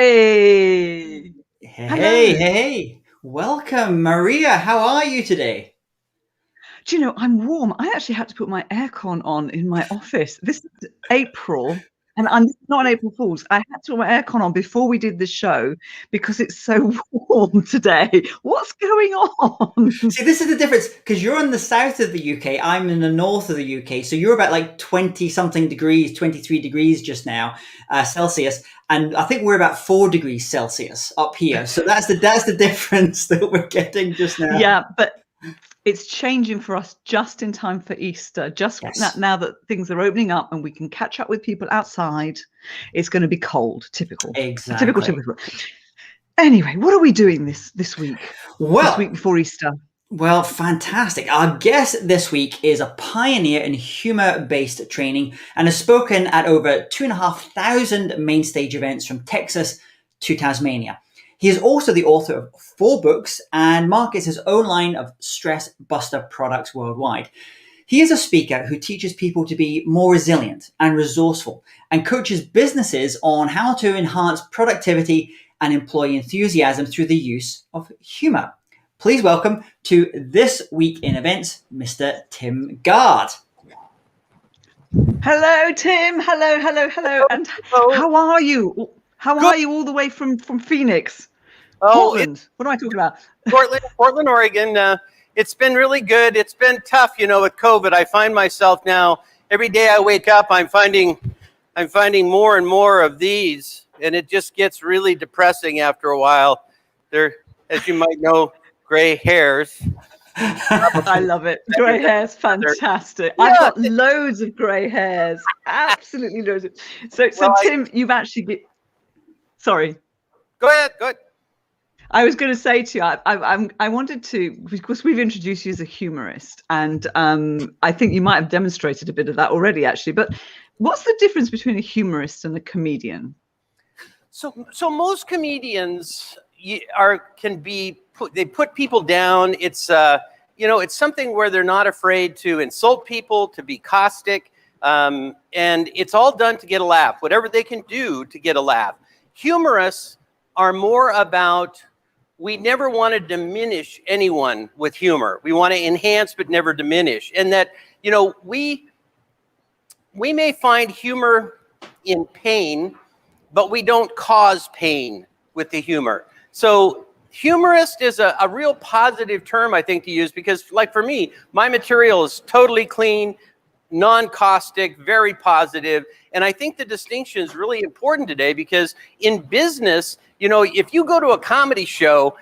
Hey, Hey, hey, hello. hey. Welcome, Maria. How are you today? Do you know, I'm warm. I actually had to put my aircon on in my office. This is April, and I'm not an April Fool's. I had to put my aircon on before we did the show because it's so warm today. What's going on? See, this is the difference because you're in the south of the UK. I'm in the north of the UK. So you're about like 20 something degrees, 23 degrees just now, Celsius. And I think we're about 4 degrees Celsius up here. So that's the difference that we're getting just now. Yeah, but it's changing for us just in time for Easter. Just Yes, now that things are opening up and we can catch up with people outside, it's going to be cold. Typical, typical, exactly. typical. Anyway, what are we doing this week? This Well, week before Easter. Well, fantastic. Our guest this week is a pioneer in humor-based training and has spoken at over 2,500 main stage events from Texas to Tasmania. He is also the author of 4 books and markets his own line of stress buster products worldwide. He is a speaker who teaches people to be more resilient and resourceful and coaches businesses on how to enhance productivity and employee enthusiasm through the use of humor. Please welcome to This Week in Events, Mr. Tim Gard. Hello, Tim. Hello, hello, hello. And Oh, how are you? How good. are you all the way from Phoenix? Oh, it's Portland. What am I talking about? Portland, Oregon. It's been really good. It's been tough, with COVID. I find myself now every day I wake up, I'm finding more and more of these, and it just gets really depressing after a while. They're, as you might know, gray hairs. I love it. Better Grey than hair's other. fantastic. I've Yeah. got loads of grey hairs. Absolutely loads. So Well, Tim, you've actually sorry. go ahead. Go ahead. I was going to say to you, I wanted to, because we've introduced you as a humorist, and I think you might have demonstrated a bit of that already, actually. But what's the difference between a humorist and a comedian? So most comedians they put people down. It's something where they're not afraid to insult people, to be caustic, and it's all done to get a laugh. Whatever they can do to get a laugh. Humorists are more about, we never want to diminish anyone with humor. We want to enhance but never diminish, and that we may find humor in pain, but we don't cause pain with the humor. So humorist is a real positive term, I think, to use, because like for me, my material is totally clean, non-caustic, very positive. And I think the distinction is really important today, because in business, if you go to a comedy show,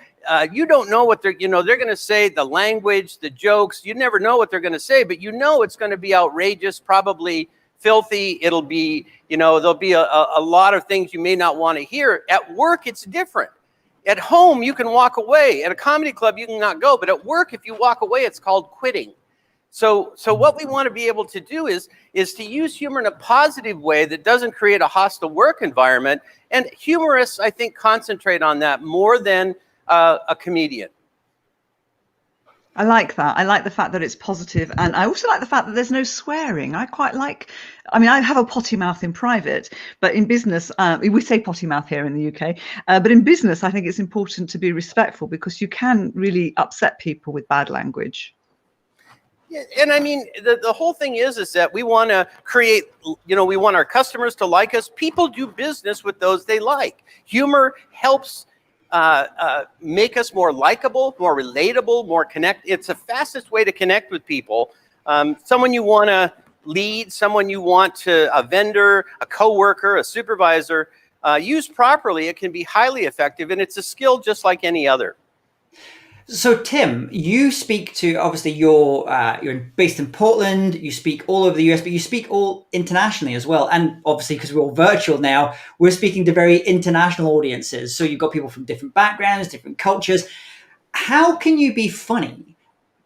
you don't know what they're going to say, the language, the jokes, you never know what they're going to say, but it's going to be outrageous, probably filthy. It'll be, there'll be a lot of things you may not want to hear. At work, it's different. At home, you can walk away. At a comedy club, you can not go. But at work, if you walk away, it's called quitting. So what we want to be able to do is to use humor in a positive way that doesn't create a hostile work environment. And humorists, I think, concentrate on that more than a comedian. I like that. I like the fact that it's positive, and I also like the fact that there's no swearing. I have a potty mouth in private, but in business, we say potty mouth here in the UK, but in business, I think it's important to be respectful, because you can really upset people with bad language. Yeah, and I mean, the whole thing is that we want to create, we want our customers to like us. People do business with those they like. Humor helps make us more likable, more relatable, more connect. It's the fastest way to connect with people. Someone you want to lead, someone you want to, a vendor, a coworker, a supervisor, used properly, it can be highly effective, and it's a skill just like any other. So, Tim, you speak to, obviously, you're based in Portland, you speak all over the US, but you speak all internationally as well. And obviously, because we're all virtual now, we're speaking to very international audiences. So you've got people from different backgrounds, different cultures. How can you be funny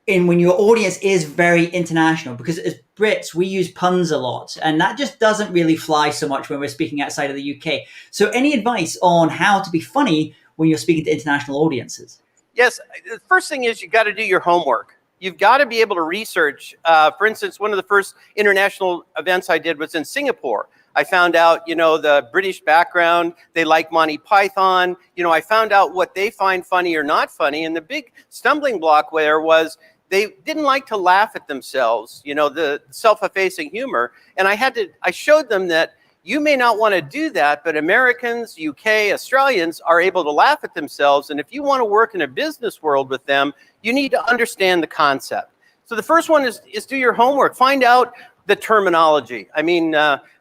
when your audience is very international? Because as Brits, we use puns a lot, and that just doesn't really fly so much when we're speaking outside of the UK. So any advice on how to be funny when you're speaking to international audiences? Yes, the first thing is you got to do your homework. you've got to be able to research. For instance, one of the first international events I did was in Singapore. I found out, the British background, they like Monty Python. I found out what they find funny or not funny. And the big stumbling block there was they didn't like to laugh at themselves, the self-effacing humor. And I showed them that you may not want to do that, but Americans, UK, Australians are able to laugh at themselves. And if you want to work in a business world with them, you need to understand the concept. So the first one is do your homework. Find out the terminology.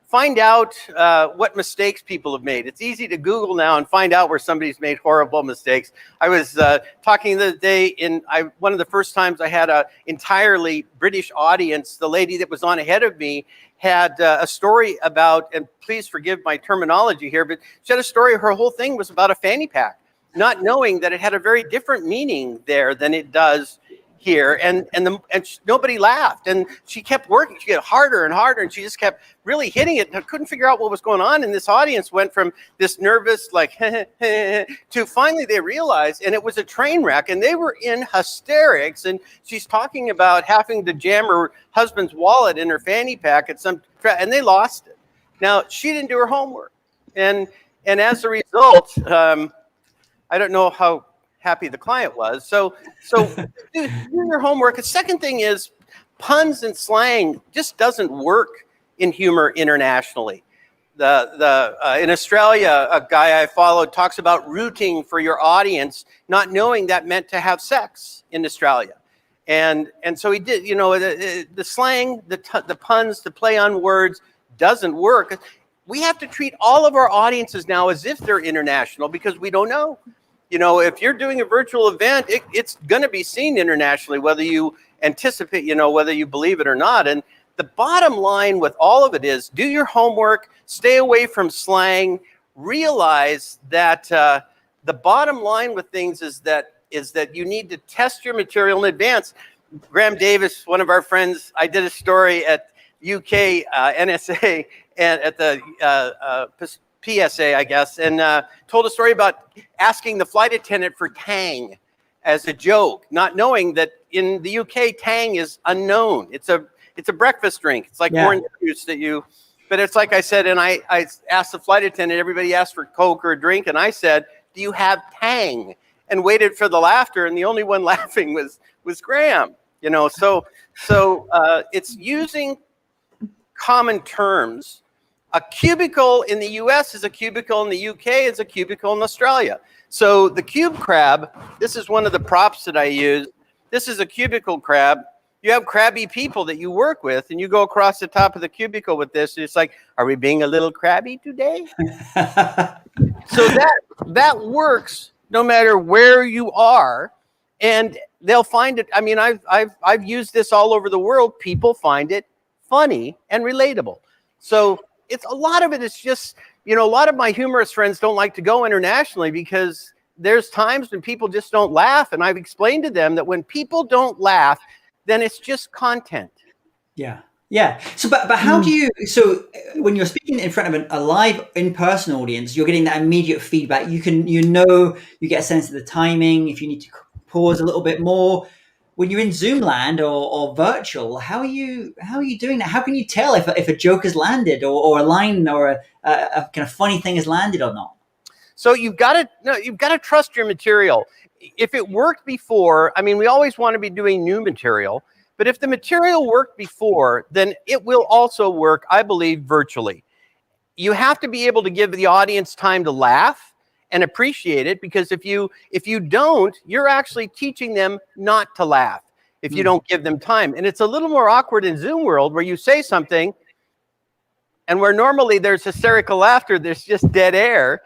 Find out what mistakes people have made. It's easy to Google now and find out where somebody's made horrible mistakes. I was talking the other day one of the first times I had an entirely British audience. The lady that was on ahead of me had a story about, and please forgive my terminology here, but she had a story, her whole thing was about a fanny pack, not knowing that it had a very different meaning there than it does here, and nobody laughed, and she kept working. She got harder and harder, and she just kept really hitting it. And I couldn't figure out what was going on. And this audience went from this nervous, like, to finally they realized, and it was a train wreck, and they were in hysterics. And she's talking about having to jam her husband's wallet in her fanny pack and they lost it. Now she didn't do her homework, and as a result, I don't know how happy the client was. So do your homework. The second thing is puns and slang just doesn't work in humor internationally. In Australia, a guy I followed talks about rooting for your audience, not knowing that meant to have sex in Australia. And so he did, the slang, the puns, the play on words doesn't work. We have to treat all of our audiences now as if they're international because we don't know. If you're doing a virtual event, it's going to be seen internationally, whether you anticipate, whether you believe it or not. And the bottom line with all of it is do your homework, stay away from slang, realize that the bottom line with things is that you need to test your material in advance. Graham Davis, one of our friends, I did a story at UK NSA and at the PSA, I guess, and told a story about asking the flight attendant for tang as a joke, not knowing that in the UK, tang is unknown. It's a breakfast drink. It's like orange juice but it's like I said, and I asked the flight attendant, everybody asked for Coke or a drink, and I said, do you have tang? And waited for the laughter, and the only one laughing was Graham. So it's using common terms. A cubicle in the US is a cubicle in the UK is a cubicle in Australia. So the cube crab, this is one of the props that I use. This is a cubicle crab. You have crabby people that you work with, and you go across the top of the cubicle with this, and it's like, are we being a little crabby today? So that works no matter where you are, and they'll find it. I've used this all over the world. People find it funny and relatable. So a lot of it is just, a lot of my humorist friends don't like to go internationally because there's times when people just don't laugh. And I've explained to them that when people don't laugh, then it's just content. Yeah. So, but how do you, when you're speaking in front of a live in-person audience, you're getting that immediate feedback. You get a sense of the timing, if you need to pause a little bit more. When you're in Zoom land or virtual, how are you doing that? How can you tell if a joke has landed or a line or a kind of funny thing has landed or not? So you've got to trust your material. If it worked before, we always want to be doing new material, but if the material worked before, then it will also work, I believe, virtually. You have to be able to give the audience time to laugh and appreciate it, because if you don't, you're actually teaching them not to laugh if you don't give them time. And it's a little more awkward in Zoom world where you say something and where normally there's hysterical laughter, there's just dead air.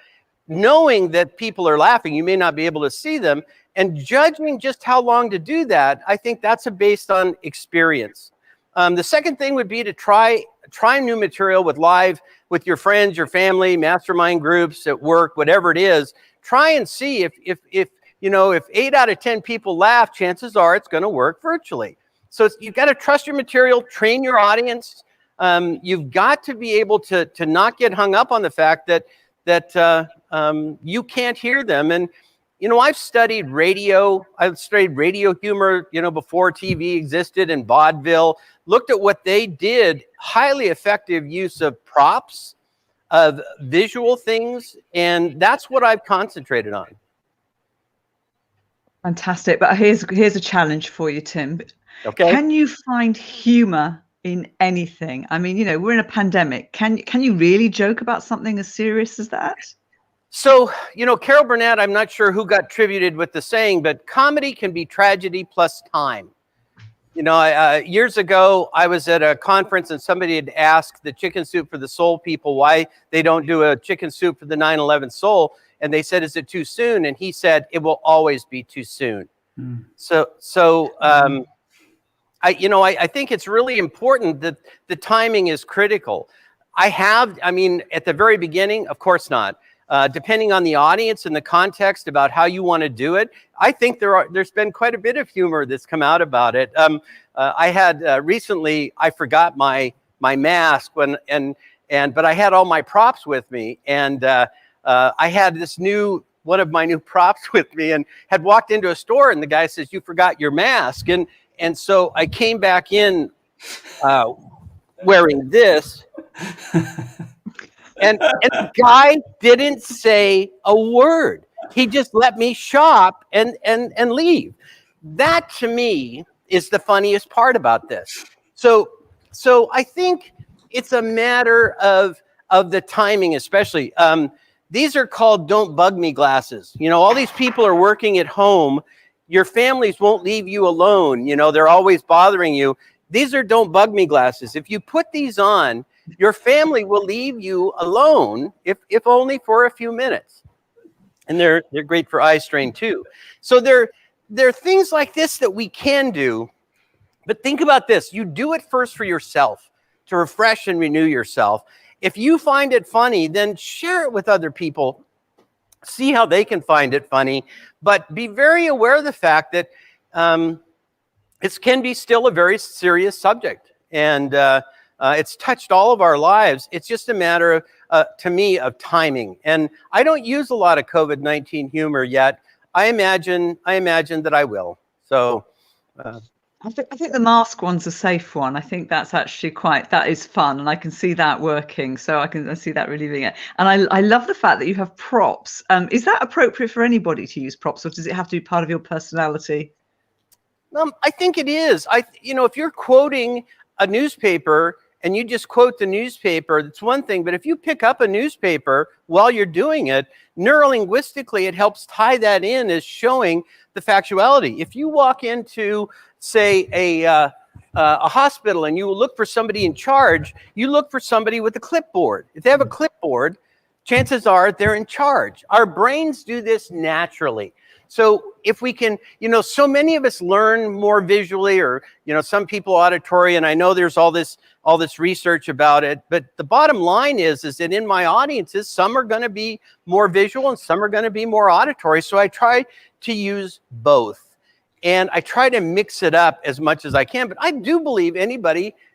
Knowing that people are laughing, you may not be able to see them, and judging just how long to do that, I think that's based on experience. The second thing would be to try new material with your friends, your family, mastermind groups at work, whatever it is. Try and see if 8 out of 10 people laugh, chances are it's going to work virtually. So you've got to trust your material, train your audience. You've got to be able to not get hung up on the fact that you can't hear them. And You know, I've studied radio. I've studied radio humor, you know, before TV existed and vaudeville. Looked at what they did, highly effective use of props, of visual things, and that's what I've concentrated on. Fantastic. But here's a challenge for you, Tim. Okay. Can you find humor in anything? I mean, you know, we're in a pandemic. Can you really joke about something as serious as that? So, you know, Carol Burnett, I'm not sure who got tributed with the saying, but comedy can be tragedy plus time. You know, years ago, I was at a conference and somebody had asked the Chicken Soup for the Soul people why they don't do a chicken soup for the 9/11 soul. And they said, is it too soon? And he said, it will always be too soon. I think it's really important that the timing is critical. I mean, at the very beginning, of course not. Depending on the audience and the context about how you want to do it, I think there's been quite a bit of humor that's come out about it. I had recently, I forgot my mask but I had all my props with me, and I had one of my new props with me, and had walked into a store, and the guy says, "You forgot your mask," and so I came back in wearing this. And the guy didn't say a word. He just let me shop and leave. That to me is the funniest part about this. So I think it's a matter of the timing, especially. These are called "don't bug me" glasses. You know, all these people are working at home. Your families won't leave you alone. You know, they're always bothering you. These are "don't bug me" glasses. If you put these on, your family will leave you alone, if only for a few minutes. And they're great for eye strain too. So there are things like this that we can do. But think about this. You do it first for yourself, to refresh and renew yourself. If you find it funny, then share it with other people. See how they can find it funny. But be very aware of the fact that it can be still a very serious subject. And it's touched all of our lives. It's just a matter of, to me, of timing. And I don't use a lot of COVID-19 humor yet. I imagine that I will. So I think the mask one's a safe one. I think that's actually that is fun, and I can see that working. So I see that really being it. And I love the fact that you have props. Is that appropriate for anybody to use props, or does it have to be part of your personality? I think it is. If you're quoting a newspaper and you just quote the newspaper, that's one thing. But if you pick up a newspaper while you're doing it, neurolinguistically, it helps tie that in as showing the factuality. If you walk into, say, a hospital and you look for somebody in charge, you look for somebody with a clipboard. If they have a clipboard, chances are they're in charge. Our brains do this naturally. So if we can, so many of us learn more visually, or, some people auditory, and I know there's all this research about it, but the bottom line is that in my audiences, some are going to be more visual and some are going to be more auditory. So I try to use both, and I try to mix it up as much as I can, but I do believe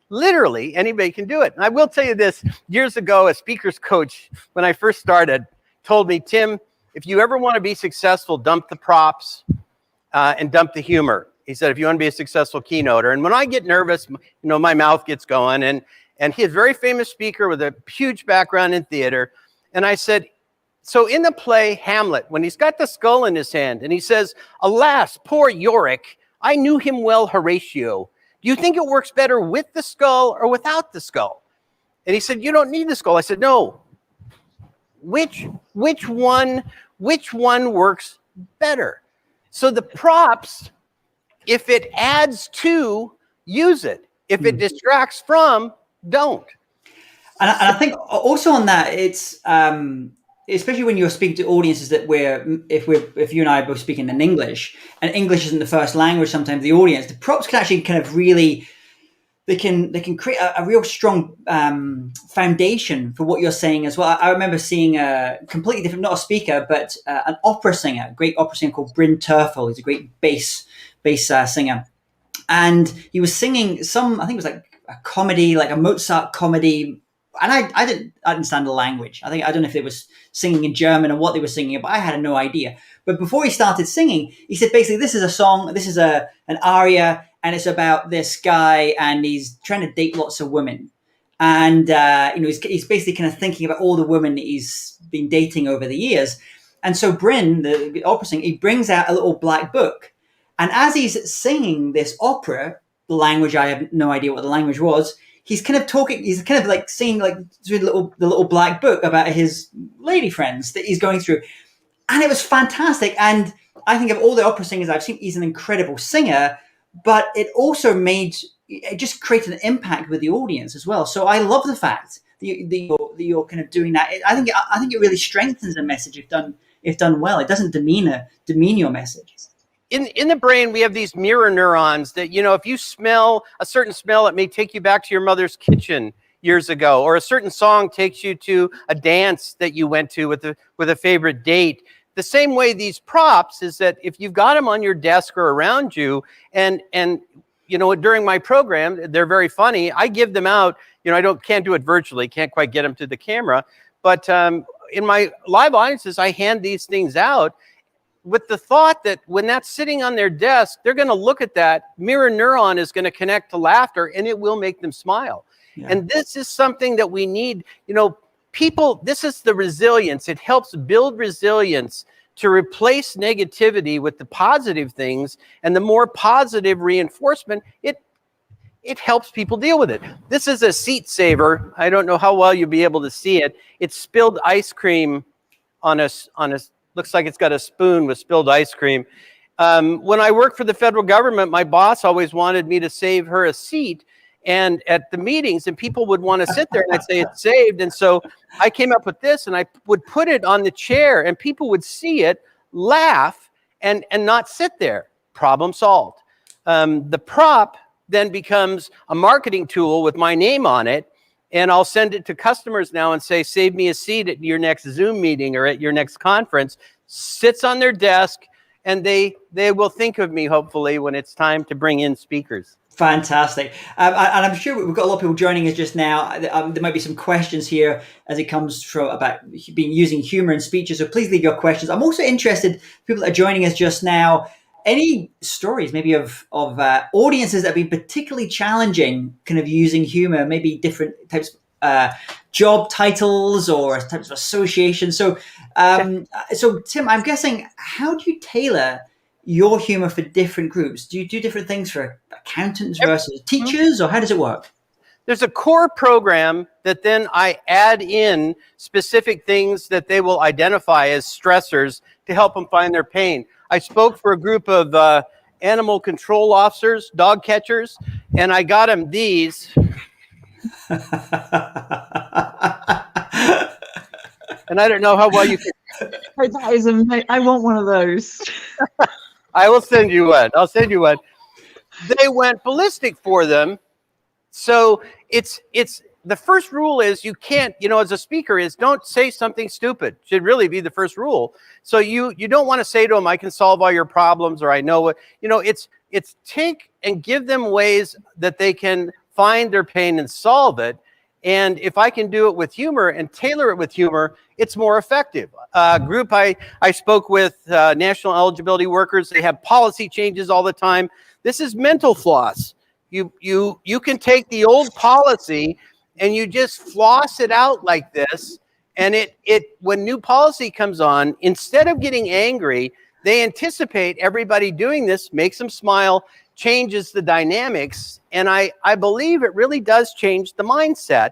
literally anybody can do it. And I will tell you this, years ago, a speaker's coach, when I first started, told me, "Tim, if you ever want to be successful, dump the props and dump the humor." He said, if you want to be a successful keynoter. And when I get nervous, my mouth gets going. And he's a very famous speaker with a huge background in theater. And I said, so in the play Hamlet, when he's got the skull in his hand and he says, "Alas, poor Yorick, I knew him well, Horatio. Do you think it works better with the skull or without the skull?" And he said, "You don't need the skull." I said, "No. Which one works better?" So the props, if it adds to, use it. If it distracts from, don't. And I think also on that, it's especially when you're speaking to audiences that if you and I are both speaking in English, and English isn't the first language, sometimes the audience, the props can actually kind of really. They can create a real strong foundation for what you're saying as well. I remember seeing a completely different, not a speaker, but an opera singer, a great opera singer called Bryn Terfel. He's a great bass singer. And he was singing I think it was like a comedy, like a Mozart comedy and I didn't understand the language. I don't know if they were singing in German or what they were singing, but I had no idea. But before he started singing, he said, basically, this is a song, this is an aria, and it's about this guy, and he's trying to date lots of women. And, he's basically kind of thinking about all the women that he's been dating over the years. And so Bryn, the opera singer, he brings out a little black book. And as he's singing this opera, the language, I have no idea what the language was, he's kind of like singing like through the little black book about his lady friends that he's going through. And it was fantastic. And I think of all the opera singers I've seen, he's an incredible singer, but it just created an impact with the audience as well. So I love the fact that you're kind of doing that. I think it really strengthens the message if done well. It doesn't demean your message. In the brain, we have these mirror neurons that, if you smell a certain smell, it may take you back to your mother's kitchen years ago, or a certain song takes you to a dance that you went to with a favorite date. The same way these props is that if you've got them on your desk or around you, and during my program, they're very funny. I give them out. Can't do it virtually, can't quite get them to the camera, but in my live audiences, I hand these things out with the thought that when that's sitting on their desk, they're going to look at that mirror neuron is going to connect to laughter, and it will make them smile. Yeah. And this is something that we need, people, this is the resilience. It helps build resilience to replace negativity with the positive things, and the more positive reinforcement, it helps people deal with it. This is a seat saver. I don't know how well you'll be able to see it. It's spilled ice cream on a looks like it's got a spoon with spilled ice cream. When I worked for the federal government, my boss always wanted me to save her a seat, and at the meetings, and people would want to sit there, and I'd say it's saved. And so I came up with this, and I would put it on the chair, and people would see it, laugh, and not sit there. Problem solved. The prop then becomes a marketing tool with my name on it, and I'll send it to customers now and say, save me a seat at your next Zoom meeting or at your next conference. Sits on their desk, and they will think of me, hopefully, when it's time to bring in speakers. Fantastic. And I'm sure we've got a lot of people joining us just now. There might be some questions here as it comes from about using humor in speeches. So please leave your questions. I'm also interested, people that are joining us just now, any stories maybe of audiences that have been particularly challenging kind of using humor, maybe different types of job titles or types of associations. So Tim, I'm guessing, how do you tailor your humor for different groups? Do you do different things for accountants versus teachers, or how does it work? There's a core program that then I add in specific things that they will identify as stressors to help them find their pain. I spoke for a group of animal control officers, dog catchers, and I got them these. And I don't know how well you can. That is amazing. I want one of those. I will send you one. I'll send you one. They went ballistic for them. So it's the first rule is you can't, as a speaker, is don't say something stupid. Should really be the first rule. So you don't want to say to them, I can solve all your problems, or I know what, it's take and give them ways that they can find their pain and solve it. And if I can do it with humor and tailor it with humor, it's more effective. Group I spoke with, national eligibility workers, they have policy changes all the time. This is mental floss. You can take the old policy and you just floss it out like this. And when new policy comes on, instead of getting angry, they anticipate everybody doing this, makes them smile, changes the dynamics. And I believe it really does change the mindset.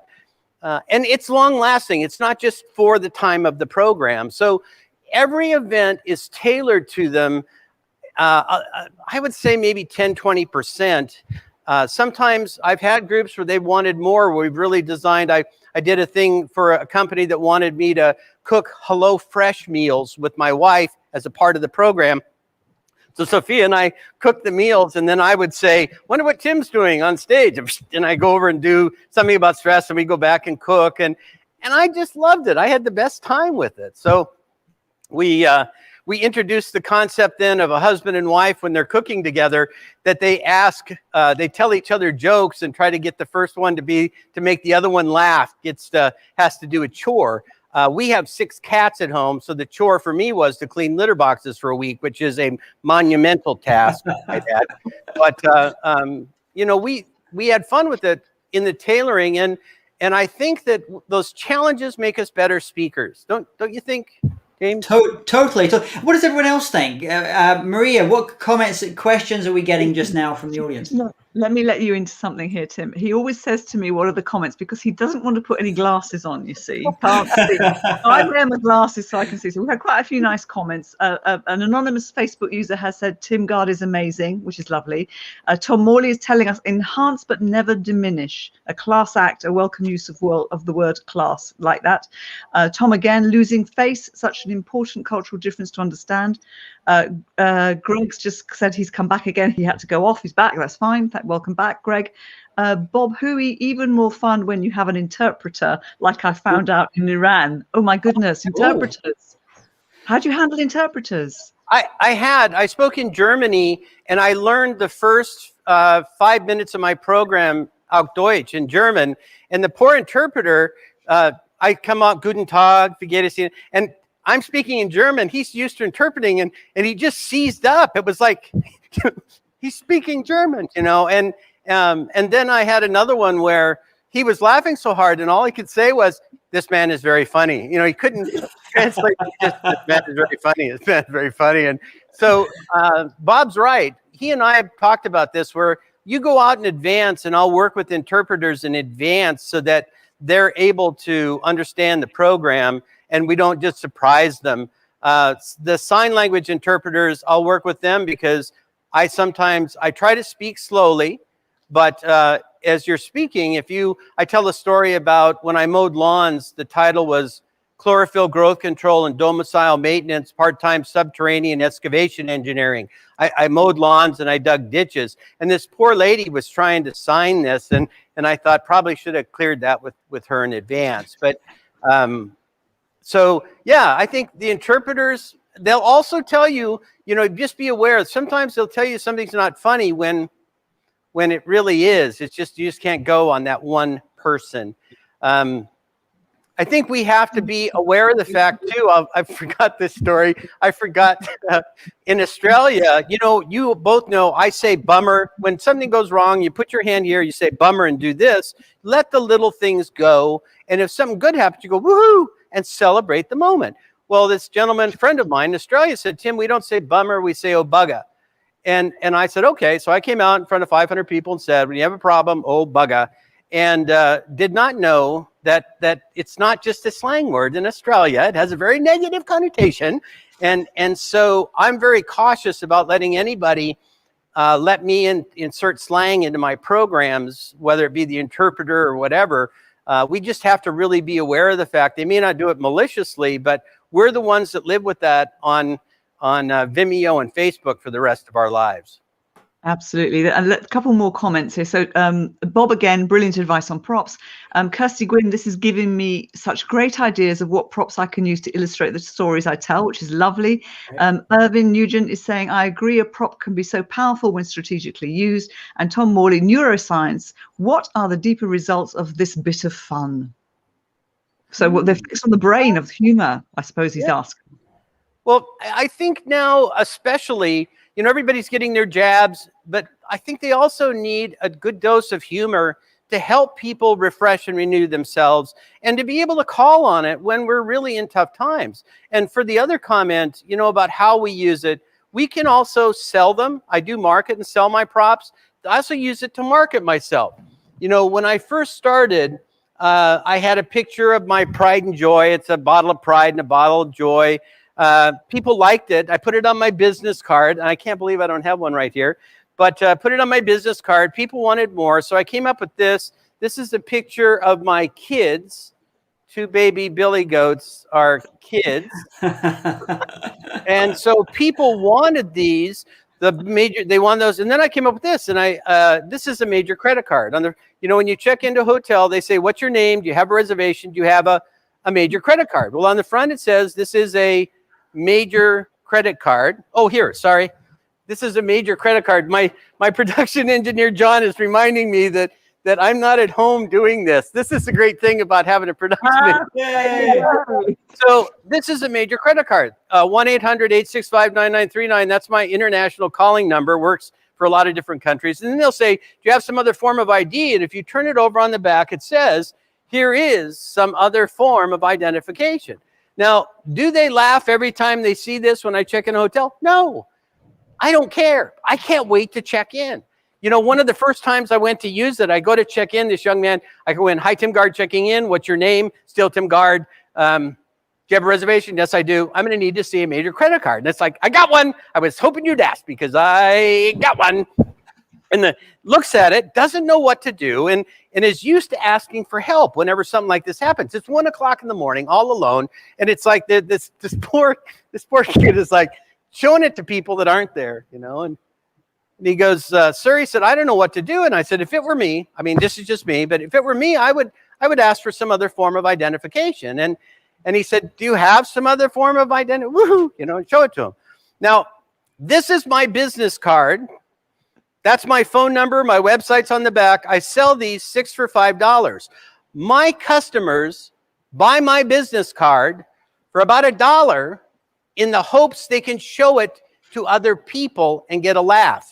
And it's long lasting. It's not just for the time of the program. So every event is tailored to them. I would say maybe 10, 20%. Sometimes I've had groups where they wanted more, where we've really designed. I did a thing for a company that wanted me to cook HelloFresh meals with my wife as a part of the program. So Sophia and I cooked the meals, and then I would say, wonder what Tim's doing on stage. And I go over and do something about stress, and we go back and cook. And I just loved it. I had the best time with it. So we we introduced the concept then of a husband and wife when they're cooking together, that they tell each other jokes and try to get the first one to make the other one laugh. Has to do a chore. We have 6 cats at home, so the chore for me was to clean litter boxes for a week, which is a monumental task. But you know, we had fun with it in the tailoring, and I think that those challenges make us better speakers. Don't you think, James? Totally. What does everyone else think? Maria, what comments, questions are we getting just now from the audience? No, let me let you into something here, Tim. He always says to me, what are the comments? Because he doesn't want to put any glasses on, you see. He can't see. I wear my glasses so I can see. So we've had quite a few nice comments. An anonymous Facebook user has said, Tim Gard is amazing, which is lovely. Tom Morley is telling us, enhance but never diminish. A class act, a welcome use of the word class, like that. Tom again, losing face, such an important cultural difference to understand. Greg's just said he's come back again. He had to go off. He's back. That's fine. Welcome back, Greg. Bob Hooey, even more fun when you have an interpreter, like I found out in Iran. Oh my goodness, interpreters. How do you handle interpreters? I spoke in Germany, and I learned the first 5 minutes of my program, Auf Deutsch, in German. And the poor interpreter, I come out, Guten Tag, wie geht es Ihnen? And I'm speaking in German. He's used to interpreting, and he just seized up. It was like he's speaking German, you know. And then I had another one where he was laughing so hard, and all he could say was, "This man is very funny." You know, he couldn't translate. Just, "This man is very funny. This man is very funny." And so Bob's right. He and I have talked about this, where you go out in advance, and I'll work with interpreters in advance so that they're able to understand the program, and we don't just surprise them. The sign language interpreters, I'll work with them because I try to speak slowly, but as you're speaking, I tell a story about when I mowed lawns. The title was Chlorophyll Growth Control and Domicile Maintenance, Part-Time Subterranean Excavation Engineering. I mowed lawns and I dug ditches, and this poor lady was trying to sign this, and I thought probably should have cleared that with her in advance. But so yeah, I think the interpreters, they'll also tell you, you know, just be aware. Sometimes they'll tell you something's not funny when it really is. It's just, you just can't go on that one person. I think we have to be aware of the fact too. I forgot this story. I forgot in Australia, you know, you both know, I say bummer. When something goes wrong, you put your hand here, you say bummer and do this. Let the little things go. And if something good happens, you go, woohoo, and celebrate the moment. Well, this gentleman, friend of mine in Australia, said, Tim, we don't say bummer, we say oh bugger. And I said, okay. So I came out in front of 500 people and said, when you have a problem, oh bugger. And did not know that it's not just a slang word in Australia. It has a very negative connotation. And so I'm very cautious about letting anybody let me insert slang into my programs, whether it be the interpreter or whatever. We just have to really be aware of the fact they may not do it maliciously, but we're the ones that live with that on Vimeo and Facebook for the rest of our lives. Absolutely. And a couple more comments here. So Bob, again, brilliant advice on props. Kirsty Gwynn, this is giving me such great ideas of what props I can use to illustrate the stories I tell, which is lovely. Irvin Nugent is saying, I agree, a prop can be so powerful when strategically used. And Tom Morley, neuroscience, what are the deeper results of this bit of fun? So what they're fixed on the brain of humor, I suppose he's asking. Well, I think now especially, you know, everybody's getting their jabs, but I think they also need a good dose of humor to help people refresh and renew themselves and to be able to call on it when we're really in tough times. And for the other comment, you know, about how we use it, we can also sell them. I do market and sell my props. I also use it to market myself. You know, when I first started, I had a picture of my pride and joy. It's a bottle of pride and a bottle of joy. People liked it. I put it on my business card, and I can't believe I don't have one right here, but put it on my business card. People wanted more, so I came up with this. This is a picture of my kids. 2 baby billy goats are kids. And so people wanted these. They wanted those, and then I came up with this, and this is a major credit card. You know, when you check into a hotel, they say, what's your name? Do you have a reservation? Do you have a major credit card? Well, on the front, it says this is a major credit card. Oh, here, sorry. This is a major credit card. My production engineer, John, is reminding me that I'm not at home doing this. This is the great thing about having a production engineer. So this is a major credit card. 1-800-865-9939. That's my international calling number. Works for a lot of different countries. And then they'll say, do you have some other form of ID? And if you turn it over on the back, it says, here is some other form of identification. Now, do they laugh every time they see this when I check in a hotel? No, I don't care. I can't wait to check in. You know, one of the first times I went to use it, I go to check in, this young man, I go in, hi, Tim Gard checking in. What's your name? Still Tim Gard. Do you have a reservation? Yes, I do. I'm going to need to see a major credit card. And it's like, I got one. I was hoping you'd ask because I got one. And looks at it, doesn't know what to do, and is used to asking for help whenever something like this happens. It's 1 o'clock in the morning, all alone, and it's like this poor kid is like showing it to people that aren't there, you know. And he goes, sir, he said, I don't know what to do. And I said, if it were me, I mean, this is just me, but if it were me, I would ask for some other form of identification. And he said, do you have some other form of identity? Woohoo, you know, and show it to him. Now, this is my business card. That's my phone number. My website's on the back. I sell these 6 for $5. My customers buy my business card for about $1 in the hopes they can show it to other people and get a laugh.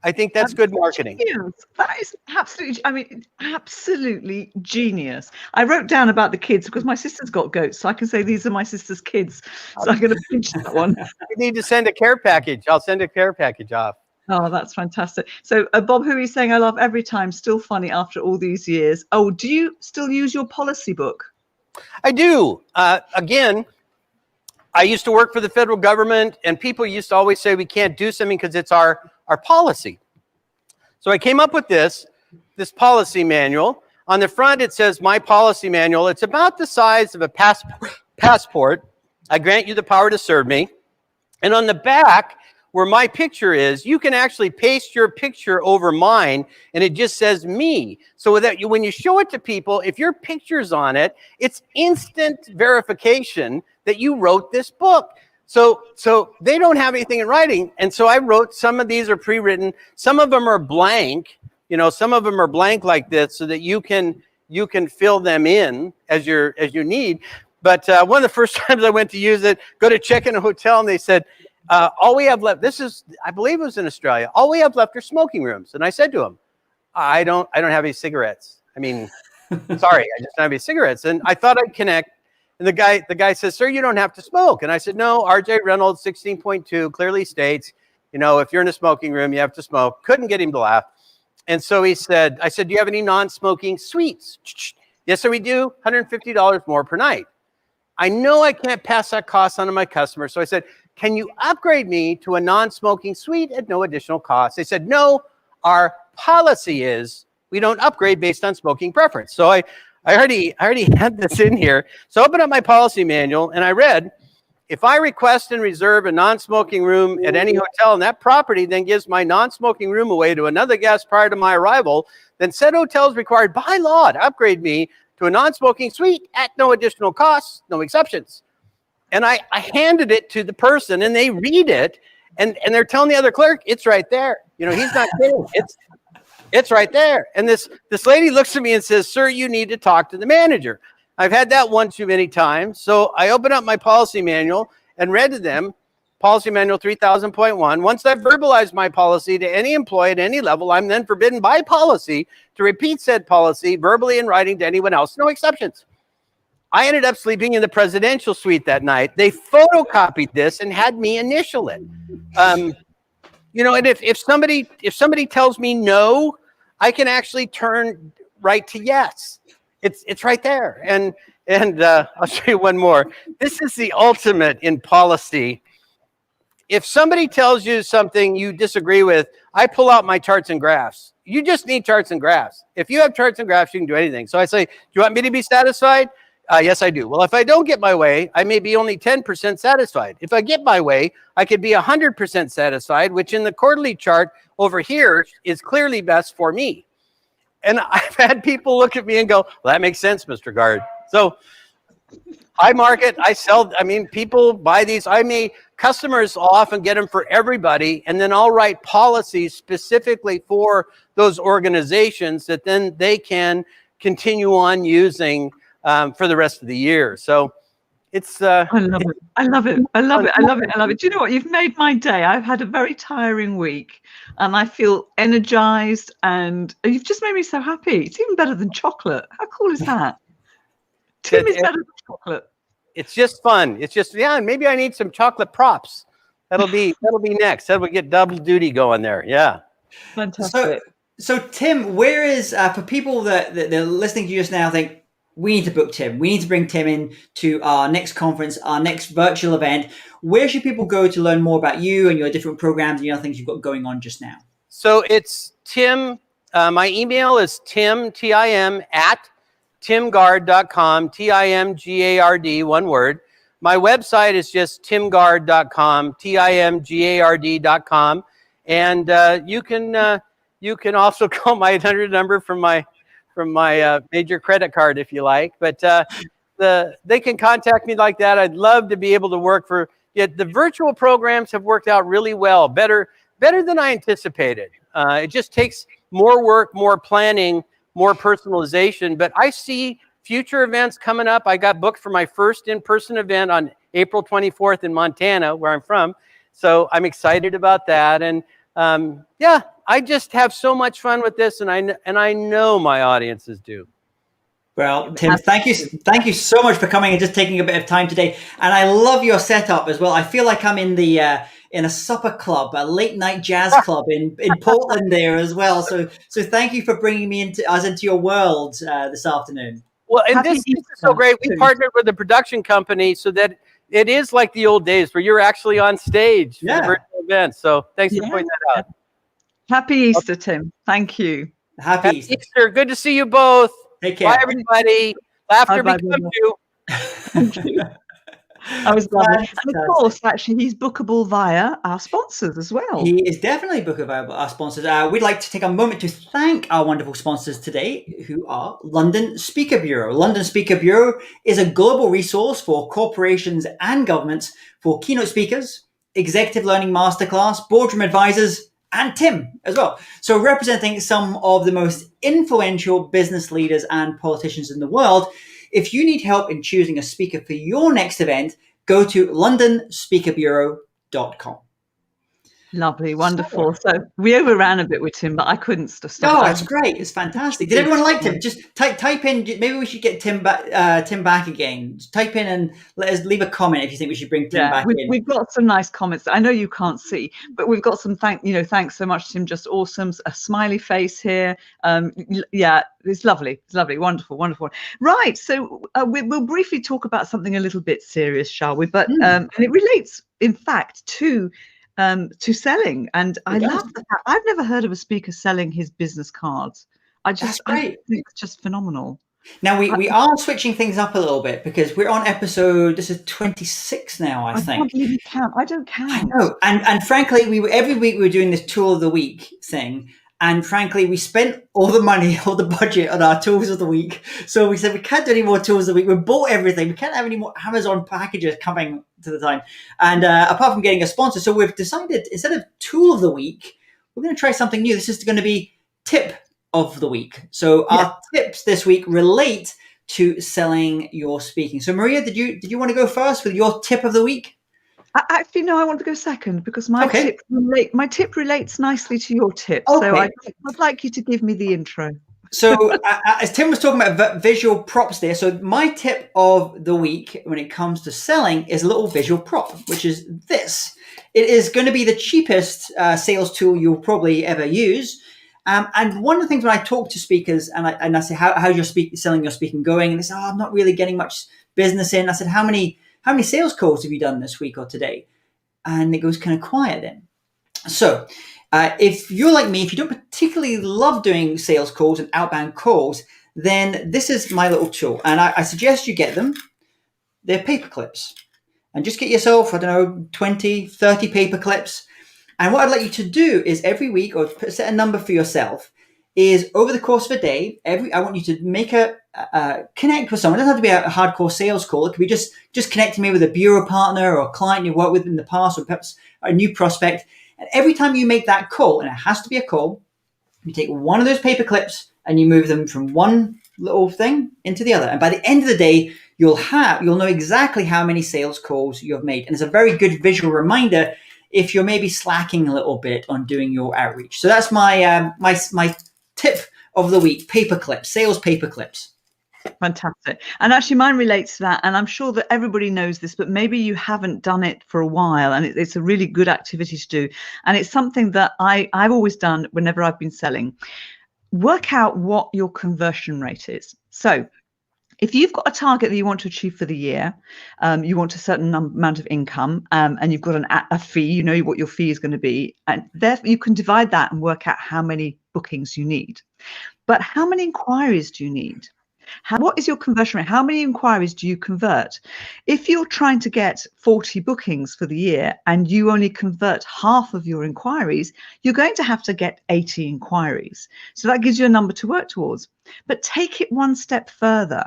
I think that's good marketing. Genius. That is absolutely, I mean, absolutely genius. I wrote down about the kids because my sister's got goats, so I can say these are my sister's kids. So I'm going to pinch that one. You need to send a care package. I'll send a care package off. Oh, that's fantastic. So Bob, who is saying, I love every time, still funny after all these years. Oh, do you still use your policy book? I do. Again, I used to work for the federal government, and people used to always say we can't do something because it's our policy. So I came up with this policy manual. On the front, it says my policy manual. It's about the size of a passport. I grant you the power to serve me. And on the back, where my picture is, you can actually paste your picture over mine, and it just says me. So that when you show it to people, if your picture's on it, it's instant verification that you wrote this book. So they don't have anything in writing, and so I wrote, some of these are pre-written, some of them are blank, you know, some of them are blank like this, so that you can fill them in as you need. But one of the first times I went to use it, go to check in a hotel, and they said, all we have left, this is, I believe it was in Australia, all we have left are smoking rooms. And I said to him, I don't have any cigarettes. I mean, sorry, I just don't have any cigarettes. And I thought I'd connect. And the guy says, sir, you don't have to smoke. And I said, no, RJ Reynolds 16.2 clearly states, you know, if you're in a smoking room, you have to smoke. Couldn't get him to laugh. And so I said, do you have any non-smoking suites? Yes, sir, we do. $150 more per night. I know I can't pass that cost on to my customers. So I said, can you upgrade me to a non-smoking suite at no additional cost? They said, no, our policy is we don't upgrade based on smoking preference. So I already had this in here. So I opened up my policy manual and I read, if I request and reserve a non-smoking room at any hotel and that property then gives my non-smoking room away to another guest prior to my arrival, then said hotel is required by law to upgrade me to a non-smoking suite at no additional costs, no exceptions. And I handed it to the person, and they read it, and they're telling the other clerk, it's right there. You know, he's not kidding. It's right there. And this lady looks at me and says, sir, you need to talk to the manager. I've had that one too many times. So I opened up my policy manual and read to them, policy manual 3000.1. Once I've verbalized my policy to any employee at any level, I'm then forbidden by policy to repeat said policy verbally in writing to anyone else, no exceptions. I ended up sleeping in the presidential suite that night. They photocopied this and had me initial it. You know, and if somebody tells me no, I can actually turn right to yes. It's right there. And I'll show you one more. This is the ultimate in policy. If somebody tells you something you disagree with, I pull out my charts and graphs. You just need charts and graphs. If you have charts and graphs, you can do anything. So I say, do you want me to be satisfied? Yes, I do. Well, if I don't get my way, I may be only 10% satisfied. If I get my way, I could be 100% satisfied, which in the quarterly chart over here is clearly best for me. And I've had people look at me and go, well, that makes sense, Mr. Gard. So I market, I sell. I mean, people buy these. Customers will often get them for everybody, and then I'll write policies specifically for those organizations that then they can continue on using for the rest of the year. So it's I love it. I love it. I love it. I love it. I love it. Do you know what? You've made my day. I've had a very tiring week and I feel energized, and you've just made me so happy. It's even better than chocolate. How cool is that? Tim is better than chocolate. It's just fun. It's just, maybe I need some chocolate props. That'll be next. That'll get double duty going there. Yeah. Fantastic. So Tim, where is, for people that they're listening to you just now, think, we need to book Tim. We need to bring Tim in to our next conference, our next virtual event. Where should people go to learn more about you and your different programs and other things you've got going on just now? So it's Tim. My email is Tim, T-I-M, at timgard.com, Timgard, one word. My website is just timgard.com, Timgard.com. And you can also call my 800 number from my major credit card if you like. But they can contact me like that. I'd love to be able to work for it. The virtual programs have worked out really well, better than I anticipated. It just takes more work, more planning, more personalization. But I see future events coming up. I got booked for my first in-person event on April 24th in Montana, where I'm from. So I'm excited about that. And I just have so much fun with this, and I know my audiences do. Well, Tim, thank you so much for coming and just taking a bit of time today. And I love your setup as well. I feel like I'm in in a supper club, a late night jazz club in Portland there as well. So thank you for bringing me into your world this afternoon. Well, and this is so great. We partnered with a production company so that it is like the old days where you're actually on stage for the virtual event. So thanks for pointing that out. Happy Easter, Tim. Thank you. Happy Easter. Good to see you both. Take care. Bye, everybody. Laughter becomes you. Thank you. I was lovely. And of course, actually, he's bookable via our sponsors as well. He is definitely bookable via our sponsors. We'd like to take a moment to thank our wonderful sponsors today, who are London Speaker Bureau. London Speaker Bureau is a global resource for corporations and governments for keynote speakers, executive learning masterclass, boardroom advisors, and Tim as well. So representing some of the most influential business leaders and politicians in the world. If you need help in choosing a speaker for your next event, go to londonspeakerbureau.com. Lovely, wonderful. So we overran a bit with Tim, but I couldn't stop. Oh, that's great. It's fantastic. Did everyone like Tim? Just type in, maybe we should get Tim back again. Just type in and let us leave a comment if you think we should bring Tim back in. We've got some nice comments. I know you can't see, but we've got some thanks so much, Tim. Just awesome. A smiley face here. It's lovely. It's lovely. Wonderful, wonderful. Right. So we'll briefly talk about something a little bit serious, shall we? But and it relates, in fact, to selling. And I love the fact I've never heard of a speaker selling his business cards. That's great. I think it's just phenomenal. Now we are switching things up a little bit because we're on episode, this is 26 now, I think. I can't believe you count. I don't count. I know. And frankly, every week we were doing this tool of the week thing. And frankly, we spent all the money, all the budget on our tools of the week. So we said, we can't do any more tools of the week. We bought everything. We can't have any more Amazon packages coming to the time. And apart from getting a sponsor, so we've decided instead of tool of the week, we're going to try something new. This is going to be tip of the week. So our tips this week relate to selling your speaking. So Maria, did you want to go first with your tip of the week? Actually, no, I want to go second because my tip relates nicely to your tip. Okay. So I'd like you to give me the intro. So as Tim was talking about visual props there, so my tip of the week when it comes to selling is a little visual prop, which is this. It is going to be the cheapest sales tool you'll probably ever use. And one of the things when I talk to speakers and I say, how's your selling your speaking going? And they say, I'm not really getting much business in. I said, how many sales calls have you done this week or today? And it goes kind of quiet then. So if you're like me, if you don't particularly love doing sales calls and outbound calls, then this is my little tool. And I suggest you get them. They're paper clips. And just get yourself, 20, 30 paper clips. And what I'd like you to do is every week, or set a number for yourself, is over the course of a day, I want you to make a connect with someone. It doesn't have to be a hardcore sales call. It could be just connecting me with a bureau partner or a client you've worked with in the past, or perhaps a new prospect. And every time you make that call, and it has to be a call, you take one of those paper clips and you move them from one little thing into the other. And by the end of the day, you'll know exactly how many sales calls you've made. And it's a very good visual reminder if you're maybe slacking a little bit on doing your outreach. So that's my my tip of the week: paper clips, sales paper clips. Fantastic. And actually mine relates to that, and I'm sure that everybody knows this, but maybe you haven't done it for a while, and it's a really good activity to do, and it's something that I've always done whenever I've been selling. Work out what your conversion rate is. So if you've got a target that you want to achieve for the year, you want a certain amount of income, and you've got a fee, you know what your fee is going to be, and therefore you can divide that and work out how many bookings you need. But how many inquiries do you need? What is your conversion rate? How many inquiries do you convert? If you're trying to get 40 bookings for the year and you only convert half of your inquiries, you're going to have to get 80 inquiries. So that gives you a number to work towards. But take it one step further.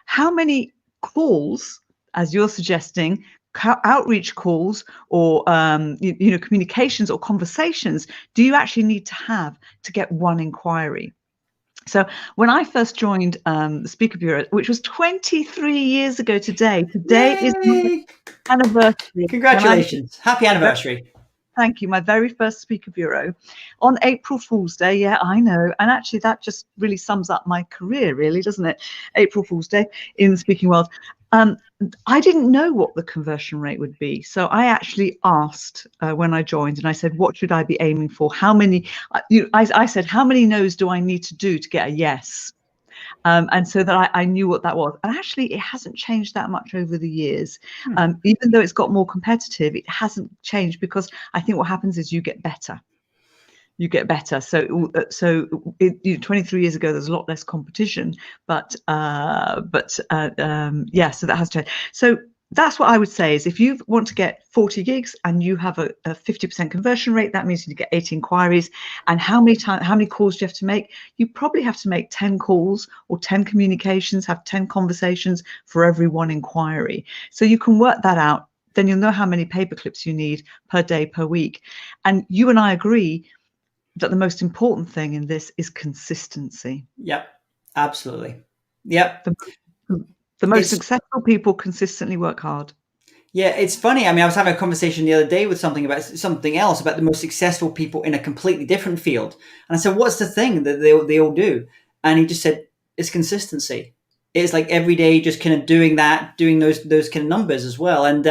How many calls, as you're suggesting, outreach calls or communications or conversations do you actually need to have to get one inquiry? So when I first joined the Speaker Bureau, which was 23 years ago today is my anniversary. Congratulations. Happy anniversary. Thank you. My very first Speaker Bureau on April Fool's Day. Yeah, I know. And actually that just really sums up my career, really, doesn't it? April Fool's Day in the speaking world. I didn't know what the conversion rate would be. So I actually asked when I joined, and I said, what should I be aiming for? How many, I said, how many no's do I need to do to get a yes? And so that I knew what that was. And actually, it hasn't changed that much over the years. Even though it's got more competitive, it hasn't changed, because I think what happens is you get better. You get better. So 23 years ago, there's a lot less competition, yeah, so that has changed. So that's what I would say is, if you want to get 40 gigs and you have a 50% conversion rate, that means you get 80 inquiries. And how many calls do you have to make? You probably have to make 10 calls or 10 communications, have 10 conversations for every one inquiry. So you can work that out. Then you'll know how many paper clips you need per day, per week. And you and I agree that the most important thing in this is consistency. Yep, absolutely. Yep. The most successful people consistently work hard. Yeah, it's funny. I mean, I was having a conversation the other day with something else about the most successful people in a completely different field. And I said, what's the thing that they all do? And he just said, it's consistency. It's like every day just kind of doing those kind of numbers as well. And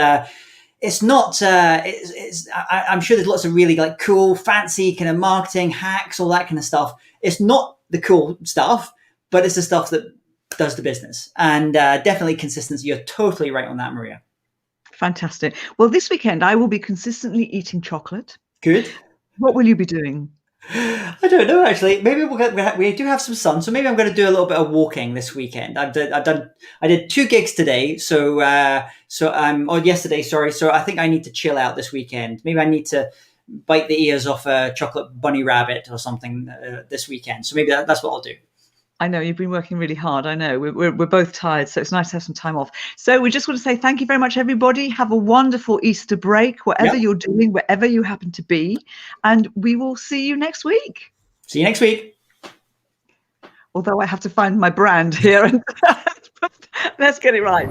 it's not, I'm sure there's lots of really like cool, fancy kind of marketing hacks, all that kind of stuff. It's not the cool stuff, but it's the stuff that does the business. And definitely consistency. You're totally right on that, Maria. Fantastic. Well, this weekend I will be consistently eating chocolate. Good. What will you be doing? I don't know, actually. Maybe we do have some sun, so maybe I'm going to do a little bit of walking this weekend. I did 2 gigs today, or yesterday, sorry. So I think I need to chill out this weekend. Maybe I need to bite the ears off a chocolate bunny rabbit or something this weekend. So maybe that's what I'll do. I know you've been working really hard. I know we're both tired, so it's nice to have some time off. So we just want to say thank you very much, everybody. Have a wonderful Easter break, whatever you're doing, wherever you happen to be, and we will see you next week. See you next week. Although I have to find my brand here, and let's get it right.